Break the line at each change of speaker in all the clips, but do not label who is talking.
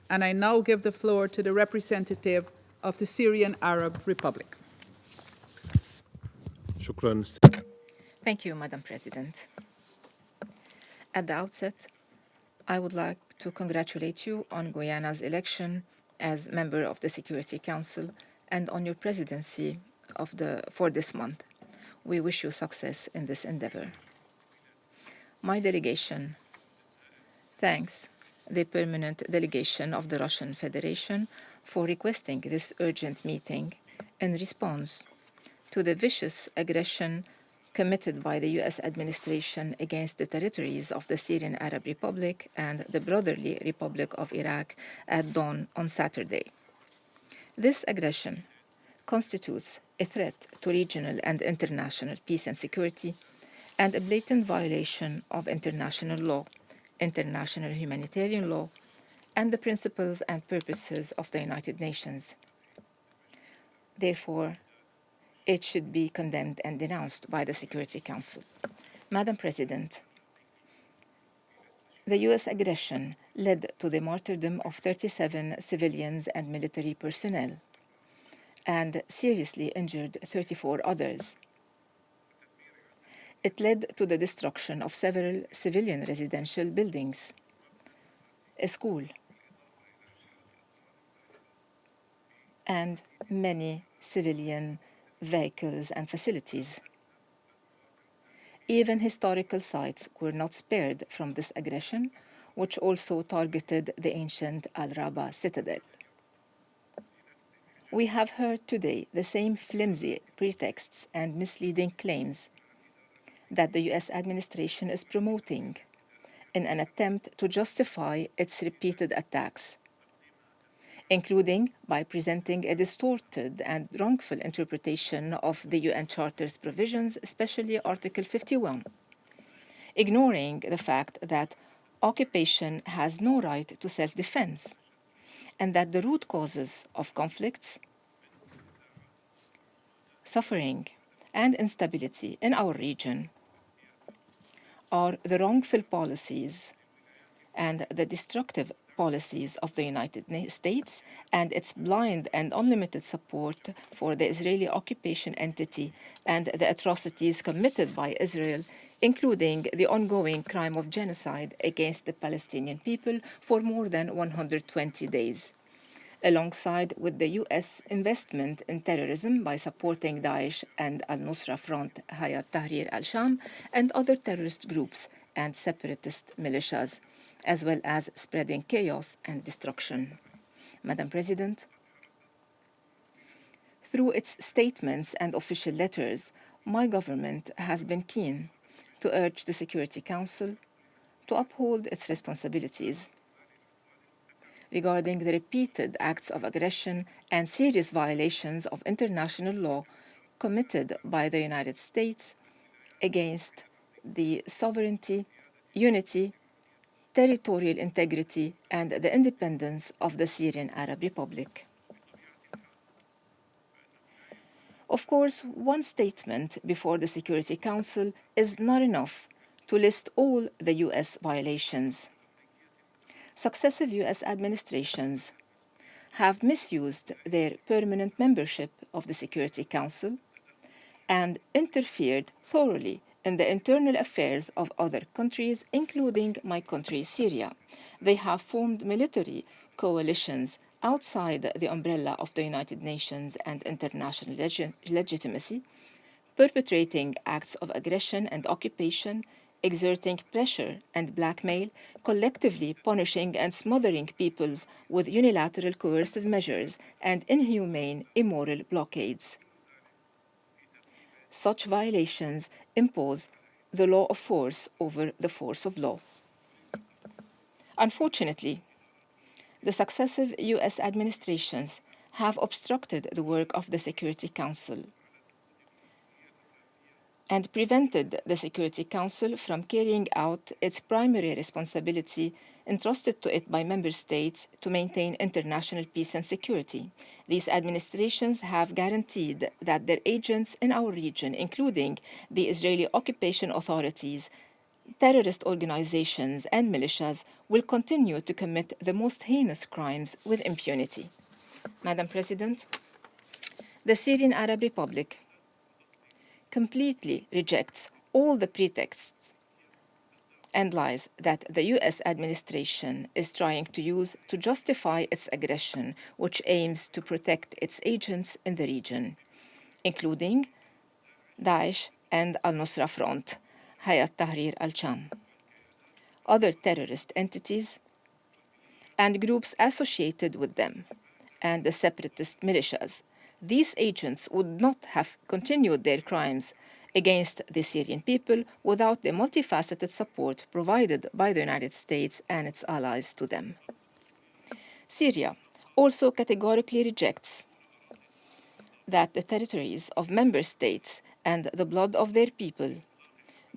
And I now give the floor to the representative of the Syrian Arab Republic.
شكرا.
Thank you, Madam President. At the outset, I would like to congratulate you on Guyana's election as member of the Security Council and on your presidency for this month. We wish you success in this endeavor. My delegation thanks the permanent delegation of the Russian Federation for requesting this urgent meeting in response to the vicious aggression committed by the U.S. administration against the territories of the Syrian Arab Republic and the Brotherly Republic of Iraq at dawn on Saturday. This aggression constitutes a threat to regional and international peace and security and a blatant violation of international law, international humanitarian law, and the principles and purposes of the United Nations. Therefore, it should be condemned and denounced by the Security Council. Madam President, the U.S. aggression led to the martyrdom of 37 civilians and military personnel and seriously injured 34 others. It led to the destruction of several civilian residential buildings, a school, and many civilian vehicles and facilities. Even historical sites were not spared from this aggression, which also targeted the ancient Al-Raba citadel. We have heard today the same flimsy pretexts and misleading claims that the U.S. administration is promoting in an attempt to justify its repeated attacks, including by presenting a distorted and wrongful interpretation of the UN Charter's provisions, especially Article 51, ignoring the fact that occupation has no right to self-defense and that the root causes of conflicts, suffering, and instability in our region are the wrongful policies and the destructive policies of the United States and its blind and unlimited support for the Israeli occupation entity and the atrocities committed by Israel, including the ongoing crime of genocide against the Palestinian people for more than 120 days, alongside with the U.S. investment in terrorism by supporting Daesh and al-Nusra Front Hayat Tahrir al-Sham and other terrorist groups and separatist militias, as well as spreading chaos and destruction. Madam President, through its statements and official letters, my government has been keen to urge the Security Council to uphold its responsibilities regarding the repeated acts of aggression and serious violations of international law committed by the United States against the sovereignty, unity, territorial integrity, and the independence of the Syrian Arab Republic. Of course, one statement before the Security Council is not enough to list all the U.S. violations. Successive U.S. administrations have misused their permanent membership of the Security Council and interfered thoroughly in the internal affairs of other countries, including my country, Syria. They have formed military coalitions outside the umbrella of the United Nations and international legitimacy, perpetrating acts of aggression and occupation, exerting pressure and blackmail, collectively punishing and smothering peoples with unilateral coercive measures and inhumane, immoral blockades. Such violations impose the law of force over the force of law. Unfortunately, the successive U.S. administrations have obstructed the work of the Security Council and prevented the Security Council from carrying out its primary responsibility entrusted to it by member states to maintain international peace and security. These administrations have guaranteed that their agents in our region, including the Israeli occupation authorities, terrorist organizations and militias will continue to commit the most heinous crimes with impunity. Madam President, the Syrian Arab Republic completely rejects all the pretexts and lies that the US administration is trying to use to justify its aggression, which aims to protect its agents in the region, including Daesh and al-Nusra Front, Hayat Tahrir al-Sham, other terrorist entities, and groups associated with them, and the separatist militias. These agents would not have continued their crimes against the Syrian people without the multifaceted support provided by the United States and its allies to them. Syria also categorically rejects that the territories of member states and the blood of their people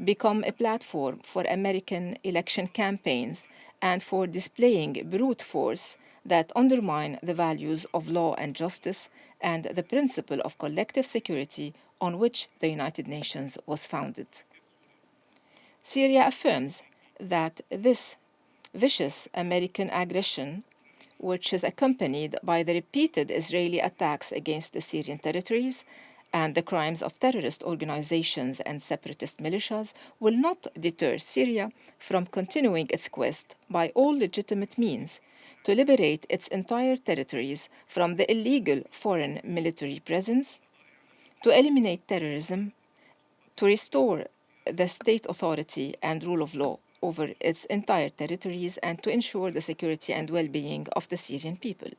become a platform for American election campaigns and for displaying brute force that undermine the values of law and justice and the principle of collective security on which the United Nations was founded. Syria affirms that this vicious American aggression, which is accompanied by the repeated Israeli attacks against the Syrian territories and the crimes of terrorist organizations and separatist militias, will not deter Syria from continuing its quest by all legitimate means to liberate its entire territories from the illegal foreign military presence, to eliminate terrorism, to restore the state authority and rule of law over its entire territories, and to ensure the security and well-being of the Syrian people.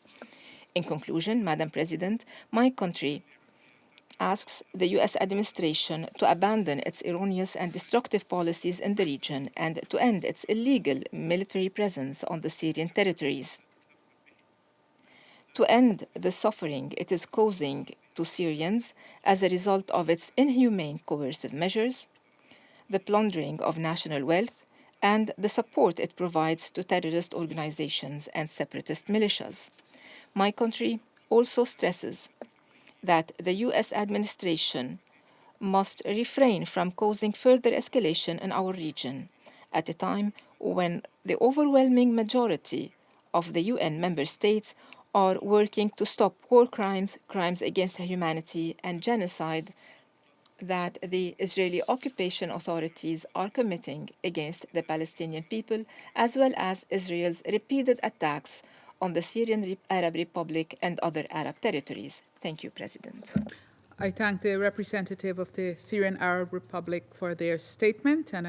In conclusion, Madam President, my country asks the US administration to abandon its erroneous and destructive policies in the region and to end its illegal military presence on the Syrian territories, to end the suffering it is causing to Syrians as a result of its inhumane coercive measures, the plundering of national wealth, and the support it provides to terrorist organizations and separatist militias. My country also stresses that the US administration must refrain from causing further escalation in our region at a time when the overwhelming majority of the UN member states are working to stop war crimes, crimes against humanity, and genocide that the Israeli occupation authorities are committing against the Palestinian people, as well as Israel's repeated attacks on the Syrian Arab Republic and other Arab territories. Thank you, President.
I thank the representative of the Syrian Arab Republic for their statement, and